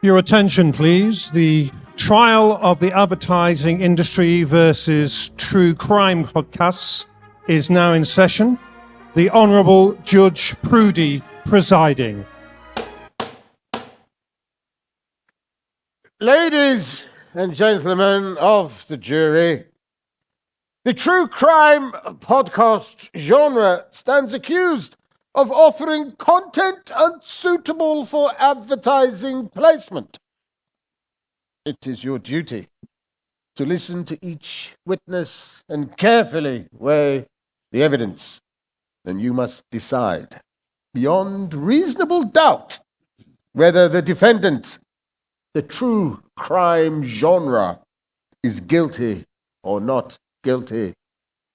Your attention, please. The trial of the advertising industry versus true crime podcasts is now in session. The Honourable Judge Prudy presiding. Ladies and gentlemen of the jury, the true crime podcast genre stands accused of offering content unsuitable for advertising placement. It is your duty to listen to each witness and carefully weigh the evidence. Then you must decide, beyond reasonable doubt, whether the defendant, the true crime genre, is guilty or not guilty.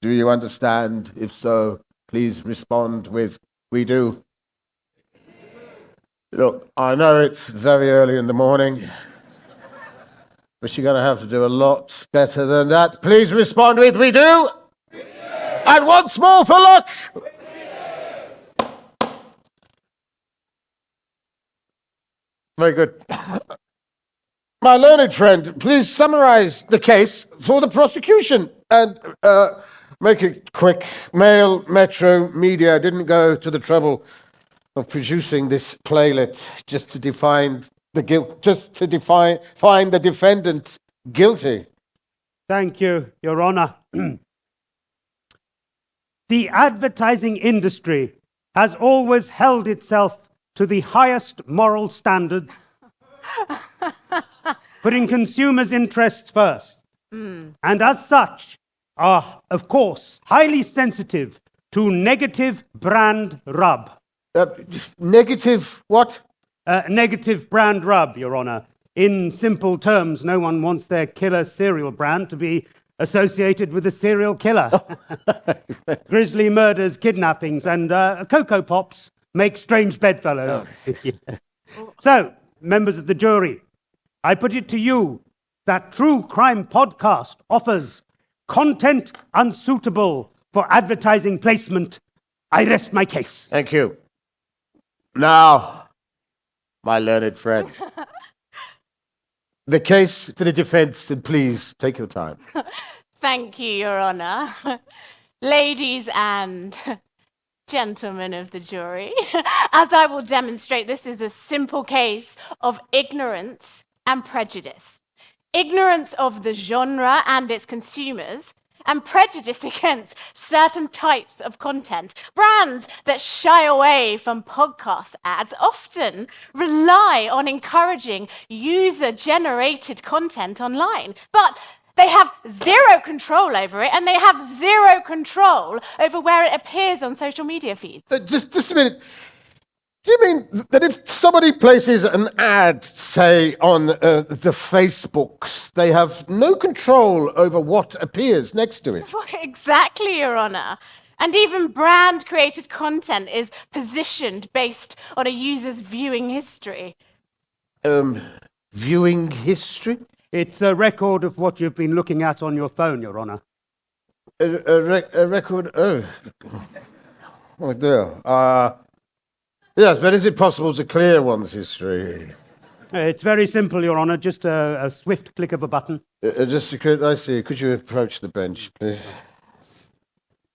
Do you understand? If so, please respond with, "We do." Look, I know it's very early in the morning, but you're going to have to do a lot better than that. Please respond with, "We do." We do. And once more for luck. Very good. My learned friend, please summarize the case for the prosecution and make it quick. Mail, Metro, Media didn't go to the trouble of producing this playlet just to find the defendant guilty. Thank you, Your Honor. The advertising industry has always held itself to the highest moral standards, putting consumers' interests first, and as such are, of course, highly sensitive to negative brand rub. Negative what? Negative brand rub, Your Honor. In simple terms, no one wants their killer cereal brand to be associated with a serial killer. Grisly murders, kidnappings, and Cocoa Pops make strange bedfellows. So, members of the jury, I put it to you that True Crime Podcast offers content unsuitable for advertising placement. I rest my case. Thank you. Now, my learned friend, the case for the defense, and please take your time. Thank you, Your Honor. Ladies and gentlemen of the jury, as I will demonstrate, this is a simple case of ignorance and prejudice. Ignorance of the genre and its consumers, and prejudice against certain types of content. Brands that shy away from podcast ads often rely on encouraging user-generated content online, but they have zero control over it, and they have zero control over where it appears on social media feeds. Just a minute. Do you mean that if somebody places an ad, say, on the Facebooks, they have no control over what appears next to it? Exactly, Your Honor. And even brand-created content is positioned based on a user's viewing history. Viewing history? It's a record of what you've been looking at on your phone, Your Honor. A record? Oh dear. Yes, but is it possible to clear one's history? It's very simple, Your Honor. Just a swift click of a button. I see. Could you approach the bench, please?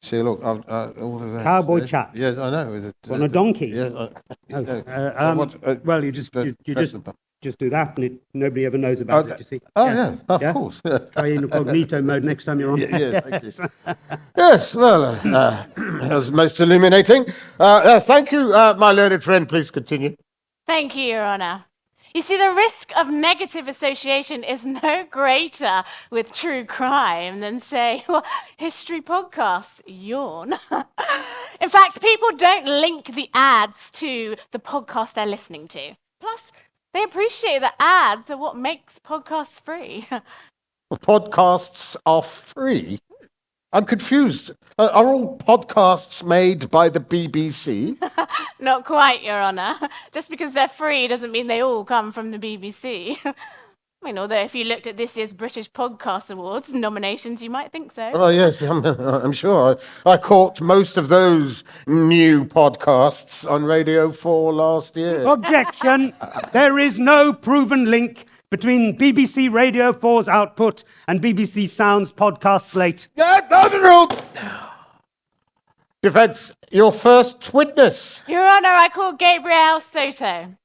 See, look, all of that. Cowboy chap. Yes, I know. On a donkey. Yes. Well, you just do that, and nobody ever knows about it. You see? Oh, yes, of course. Try incognito mode next time you're on. Yeah, thank you. Yes, well, that was most illuminating. Thank you, my learned friend. Please continue. Thank you, Your Honor. You see, the risk of negative association is no greater with true crime than, say, history podcasts. Yawn. In fact, people don't link the ads to the podcast they're listening to. Plus, they appreciate that ads are what makes podcasts free. Podcasts are free? I'm confused. Are all podcasts made by the BBC? Not quite, Your Honor. Just because they're free doesn't mean they all come from the BBC. I mean, although if you looked at this year's British Podcast Awards nominations, you might think so. Oh, yes, I'm sure. I caught most of those new podcasts on Radio 4 last year. Objection! There is no proven link between BBC Radio 4's output and BBC Sound's podcast slate. Overruled! Defense, your first witness. Your Honor, I call Gabriel Soto.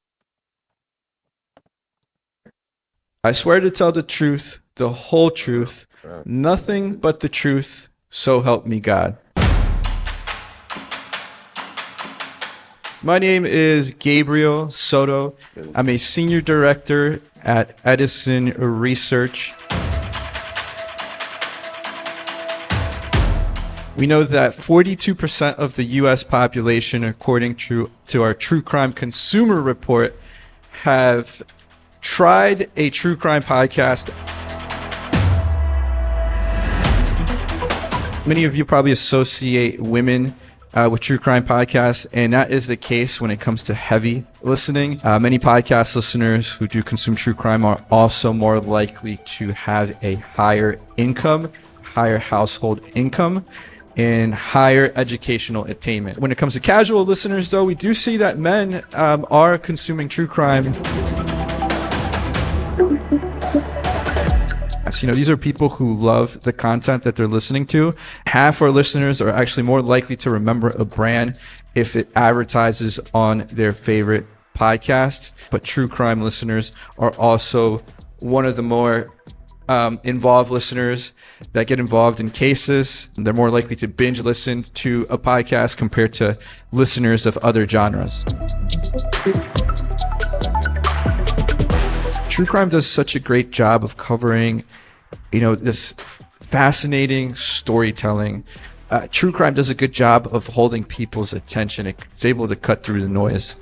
I swear to tell the truth, the whole truth, nothing but the truth, so help me God. My name is Gabriel Soto. I'm a senior director at Edison Research. We know that 42% of the U.S. population, according to our True Crime Consumer Report, have tried a true crime podcast. Many of you probably associate women with true crime podcasts, and that is the case when it comes to heavy listening. Many podcast listeners who do consume true crime are also more likely to have a higher income, higher household income, and higher educational attainment. When it comes to casual listeners, though, we do see that men are consuming true crime. You know, these are people who love the content that they're listening to. Half our listeners are actually more likely to remember a brand if it advertises on their favorite podcast. But true crime listeners are also one of the more involved listeners that get involved in cases. They're more likely to binge listen to a podcast compared to listeners of other genres. True crime does such a great job of covering, you know, this fascinating storytelling. True crime does a good job of holding people's attention. It's able to cut through the noise.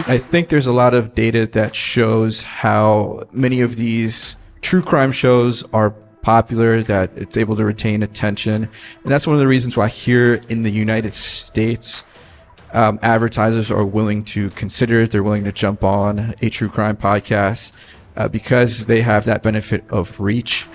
I think there's a lot of data that shows how many of these true crime shows are popular, that it's able to retain attention. And that's one of the reasons why here in the United States, advertisers are willing to consider it. They're willing to jump on a true crime podcast because they have that benefit of reach.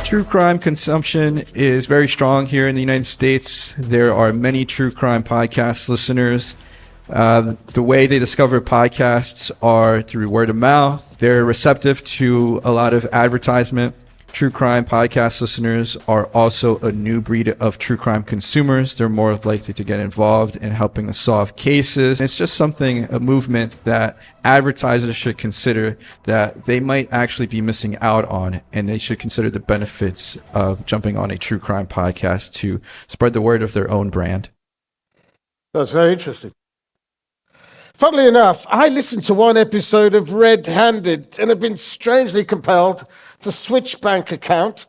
True crime consumption is very strong here in the United States. There are many true crime podcast listeners. The way they discover podcasts are through word of mouth. They're receptive to a lot of advertisement. True crime podcast listeners are also a new breed of true crime consumers. They're more likely to get involved in helping to solve cases. It's just something, a movement that advertisers should consider that they might actually be missing out on, and they should consider the benefits of jumping on a true crime podcast to spread the word of their own brand. That's very interesting. Funnily enough, I listened to one episode of Red Handed and have been strangely compelled to switch bank account,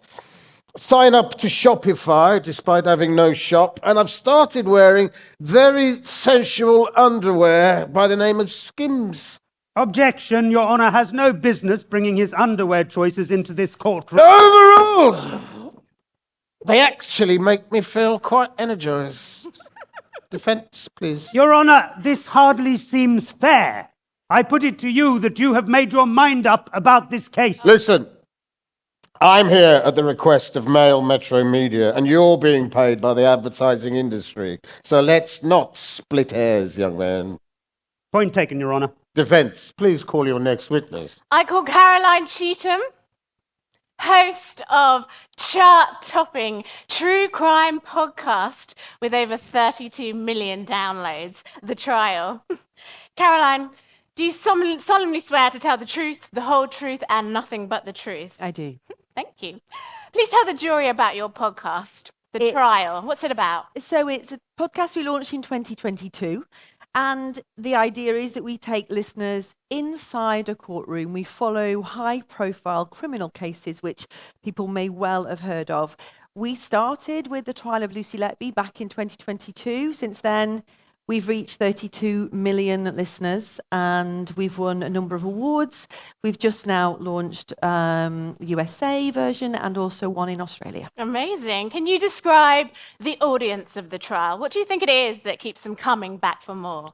sign up to Shopify despite having no shop, and I've started wearing very sensual underwear by the name of Skims. Objection, Your Honor has no business bringing his underwear choices into this courtroom. Overruled! They actually make me feel quite energized. Defense, please. Your Honor, this hardly seems fair. I put it to you that you have made your mind up about this case. Listen, I'm here at the request of Mail Metro Media, and you're being paid by the advertising industry. So let's not split hairs, young man. Point taken, Your Honor. Defense, please call your next witness. I call Caroline Cheetham, host of chart-topping true crime podcast with over 32 million downloads, The Trial. Caroline, do you solemnly swear to tell the truth, the whole truth, and nothing but the truth? I do. Thank you. Please tell the jury about your podcast, The Trial. What's it about? So it's a podcast we launched in 2022. And the idea is that we take listeners inside a courtroom. We follow high-profile criminal cases, which people may well have heard of. We started with the trial of Lucy Letby back in 2022. Since then, We've reached 32 million listeners and we've won a number of awards. We've just now launched USA version and also one in Australia. Amazing. Can you describe the audience of the trial? What do you think it is that keeps them coming back for more?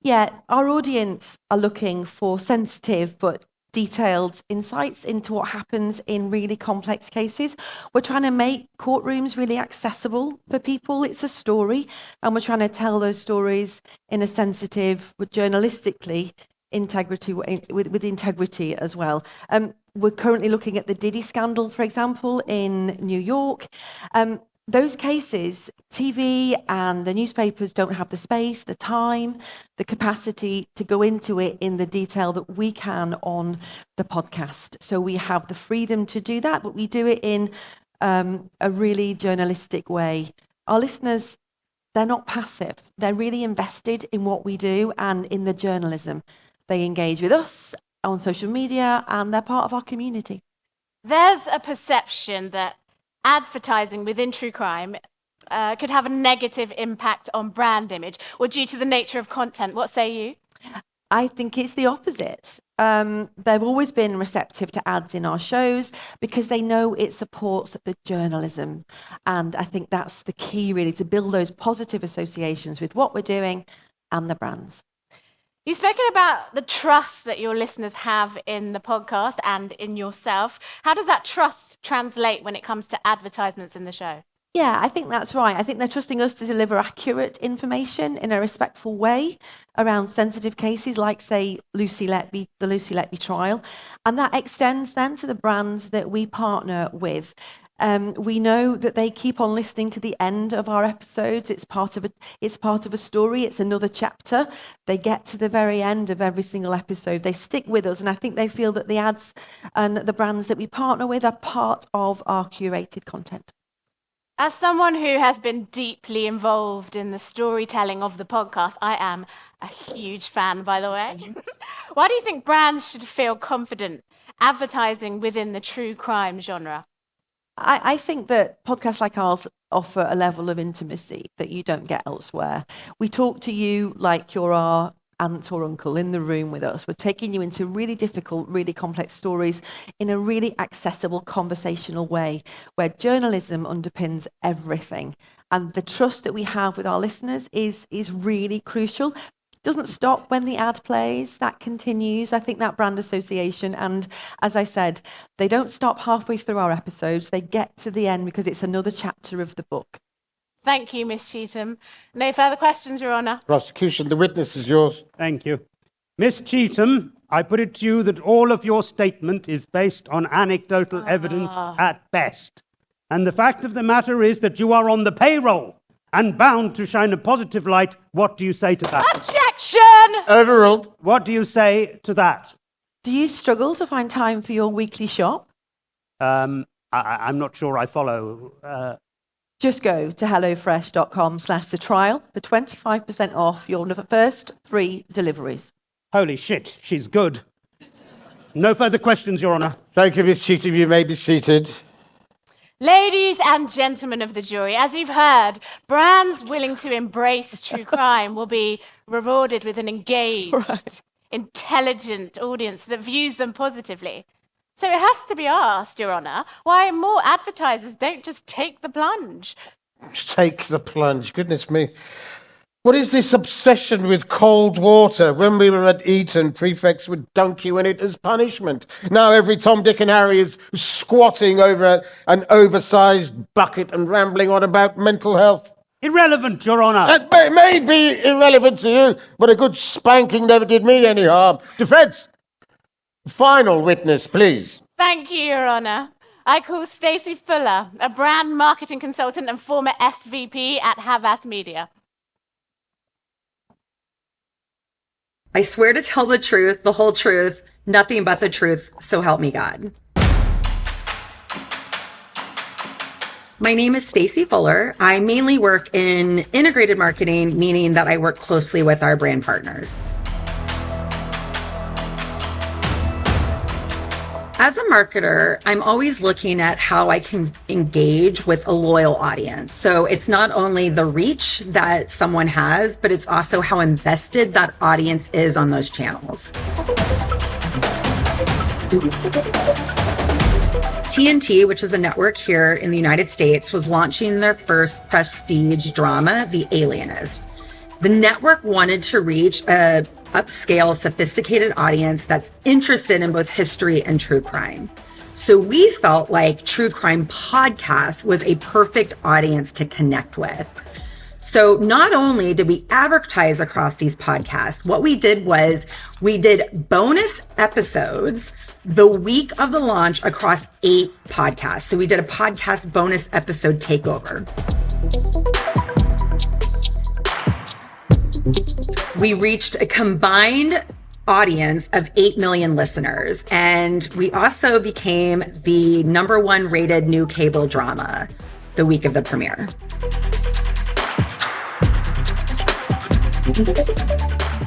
Yeah, our audience are looking for sensitive but detailed insights into what happens in really complex cases. We're trying to make courtrooms really accessible for people. It's a story, and we're trying to tell those stories in a sensitive, but journalistically integrity with integrity as well. We're currently looking at the Diddy scandal, for example, in New York. Those cases, TV and the newspapers don't have the space, the time, the capacity to go into it in the detail that we can on the podcast. So we have the freedom to do that, but we do it in a really journalistic way. Our listeners, they're not passive. They're really invested in what we do and in the journalism. They engage with us on social media and they're part of our community. There's a perception that advertising within true crime could have a negative impact on brand image or due to the nature of content. What say you? I think it's the opposite. They've always been receptive to ads in our shows because they know it supports the journalism. And I think that's the key, really, to build those positive associations with what we're doing and the brands. You've spoken about the trust that your listeners have in the podcast and in yourself. How does that trust translate when it comes to advertisements in the show? Yeah, I think that's right. I think they're trusting us to deliver accurate information in a respectful way around sensitive cases like, say, the Lucy Letby trial. And that extends then to the brands that we partner with. We know that they keep on listening to the end of our episodes. It's part of a story. It's another chapter. They get to the very end of every single episode. They stick with us, and I think they feel that the ads and the brands that we partner with are part of our curated content. As someone who has been deeply involved in the storytelling of the podcast, I am a huge fan, by the way. Why do you think brands should feel confident advertising within the true crime genre? I think that podcasts like ours offer a level of intimacy that you don't get elsewhere. We talk to you like you're our aunt or uncle in the room with us. We're taking you into really difficult, really complex stories in a really accessible, conversational way where journalism underpins everything. And the trust that we have with our listeners is really crucial. Doesn't stop when the ad plays, that continues. I think that brand association, and as I said, they don't stop halfway through our episodes. They get to the end because it's another chapter of the book. Thank you, Miss Cheetham. No further questions, Your Honour. Prosecution, the witness is yours. Thank you. Miss Cheetham, I put it to you that all of your statement is based on anecdotal evidence at best. And the fact of the matter is that you are on the payroll and bound to shine a positive light. What do you say to that? Objection! Overruled. What do you say to that? Do you struggle to find time for your weekly shop? I'm not sure I follow. Just go to hellofresh.com/thetrial for 25% off your first 3 deliveries. Holy shit, she's good. No further questions, Your Honour. Thank you, Miss Cheetham. You may be seated. Ladies and gentlemen of the jury, as you've heard, brands willing to embrace true crime will be rewarded with an engaged, intelligent audience that views them positively. So it has to be asked, Your Honour, why more advertisers don't just take the plunge. Take the plunge. Goodness me. What is this obsession with cold water? When we were at Eton, prefects would dunk you in it as punishment. Now every Tom, Dick and Harry is squatting over an oversized bucket and rambling on about mental health. Irrelevant, Your Honour. It may be irrelevant to you, but a good spanking never did me any harm. Defence. Final witness, please. Thank you, Your Honour. I call Stacey Fuller, a brand marketing consultant and former SVP at Havas Media. I swear to tell the truth, the whole truth, nothing but the truth, so help me God. My name is Stacey Fuller. I mainly work in integrated marketing, meaning that I work closely with our brand partners. As a marketer, I'm always looking at how I can engage with a loyal audience. So it's not only the reach that someone has, but it's also how invested that audience is on those channels. TNT, which is a network here in the United States, was launching their first prestige drama, The Alienist. The network wanted to reach a upscale, sophisticated audience that's interested in both history and true crime. So we felt like true crime podcast was a perfect audience to connect with. So not only did we advertise across these podcasts, what we did was we did bonus episodes the week of the launch across 8 podcasts. So we did a podcast bonus episode takeover. We reached a combined audience of 8 million listeners, and we also became the #1 rated new cable drama the week of the premiere.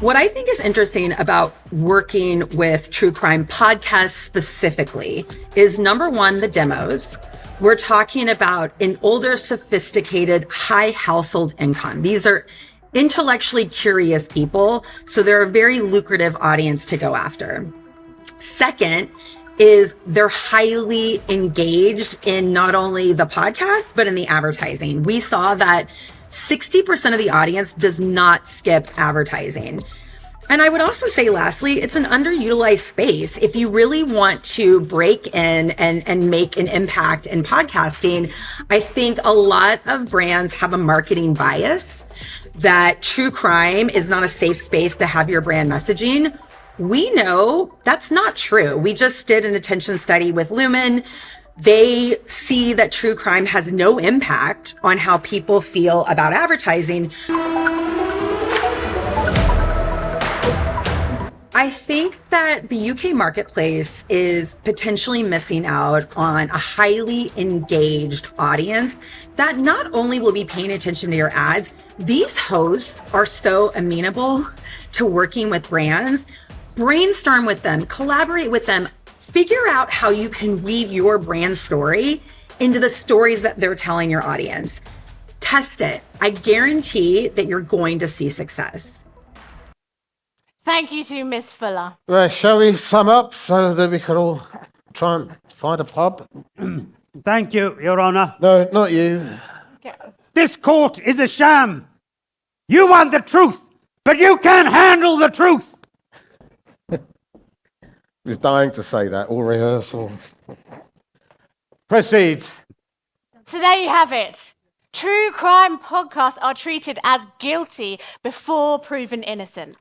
What I think is interesting about working with true crime podcasts specifically is #1, the demos. We're talking about an older, sophisticated, high household income. These are intellectually curious people, so they're a very lucrative audience to go after. Second is they're highly engaged in not only the podcast, but in the advertising. We saw that 60% of the audience does not skip advertising. And I would also say, lastly, it's an underutilized space. If you really want to break in and make an impact in podcasting, I think a lot of brands have a marketing bias that true crime is not a safe space to have your brand messaging. We know that's not true. We just did an attention study with Lumen. They see that true crime has no impact on how people feel about advertising. I think that the UK marketplace is potentially missing out on a highly engaged audience that not only will be paying attention to your ads, these hosts are so amenable to working with brands. Brainstorm with them, collaborate with them, figure out how you can weave your brand story into the stories that they're telling your audience. Test it. I guarantee that you're going to see success. Thank you to Miss Fuller. Well, shall we sum up so that we can all try and find a pub? Thank you, Your Honor. No, not you. This court is a sham. You want the truth, but you can't handle the truth. I was dying to say that, all rehearsal. Proceed. So there you have it. True crime podcasts are treated as guilty before proven innocent.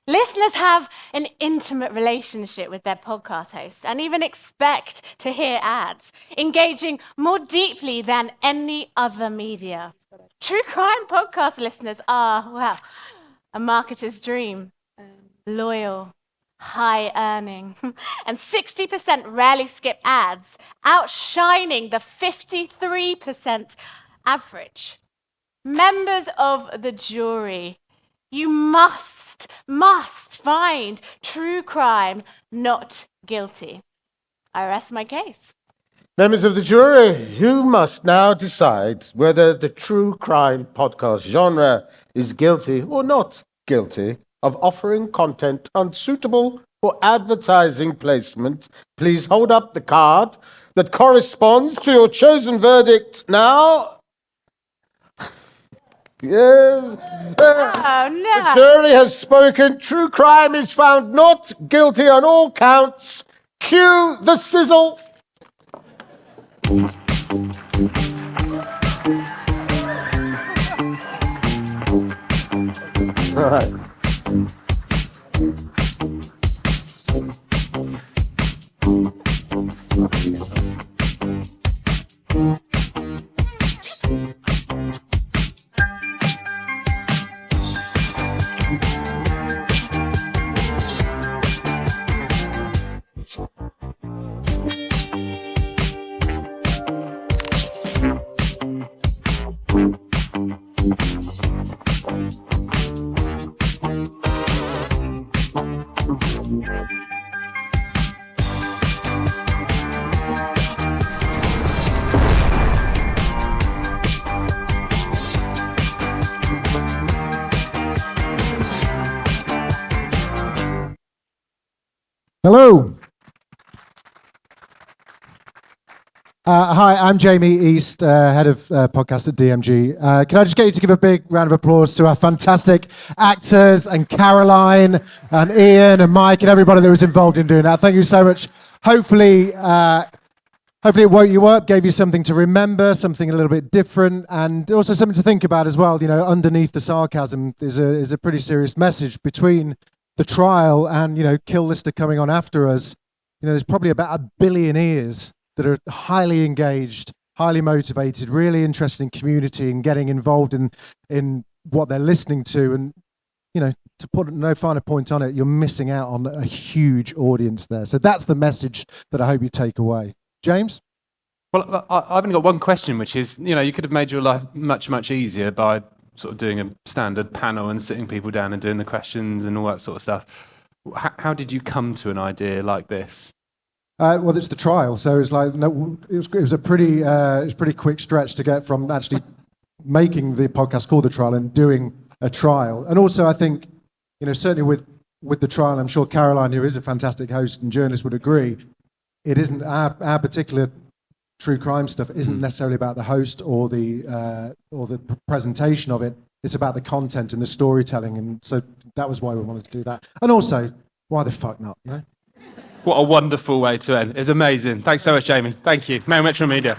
Listeners have an intimate relationship with their podcast hosts and even expect to hear ads, engaging more deeply than any other media. True crime podcast listeners are, well, a marketer's dream. Loyal, high earning, and 60% rarely skip ads, outshining the 53% average. Members of the jury, you must find true crime not guilty. I rest my case. Members of the jury, you must now decide whether the true crime podcast genre is guilty or not guilty of offering content unsuitable for advertising placement. Please hold up the card that corresponds to your chosen verdict now. Yes. Oh, no. The jury has spoken. True crime is found not guilty on all counts. Cue the sizzle. All right. Hello. Hi, I'm Jamie East, head of podcast at DMG. Can I just get you to give a big round of applause to our fantastic actors and Caroline and Ian and Mike and everybody that was involved in doing that. Thank you so much. Hopefully it woke you up, gave you something to remember, something a little bit different, and also something to think about as well. You know, underneath the sarcasm is a pretty serious message between the trial and, you know, Kill Lister coming on after us. You know, there's probably about 1 billion ears that are highly engaged, highly motivated, really interested in community and getting involved in what they're listening to. And, you know, to put no finer point on it, you're missing out on a huge audience there. So that's the message that I hope you take away. James? Well, I've only got one question, which is, you know, you could have made your life much, much easier by sort of doing a standard panel and sitting people down and doing the questions and all that sort of stuff. How did you come to an idea like this? Well, it's the trial, so it's like it was a pretty quick stretch to get from actually making the podcast called The Trial and doing a trial. And also, I think, you know, certainly with the trial, I'm sure Caroline, who is a fantastic host and journalist, would agree. It isn't our particular true crime stuff isn't necessarily about the host or the presentation of it. It's about the content and the storytelling, and so that was why we wanted to do that. And also, why the fuck not? You know. What a wonderful way to end. It's amazing. Thanks so much, Jamie. Thank you. Very much from Meida.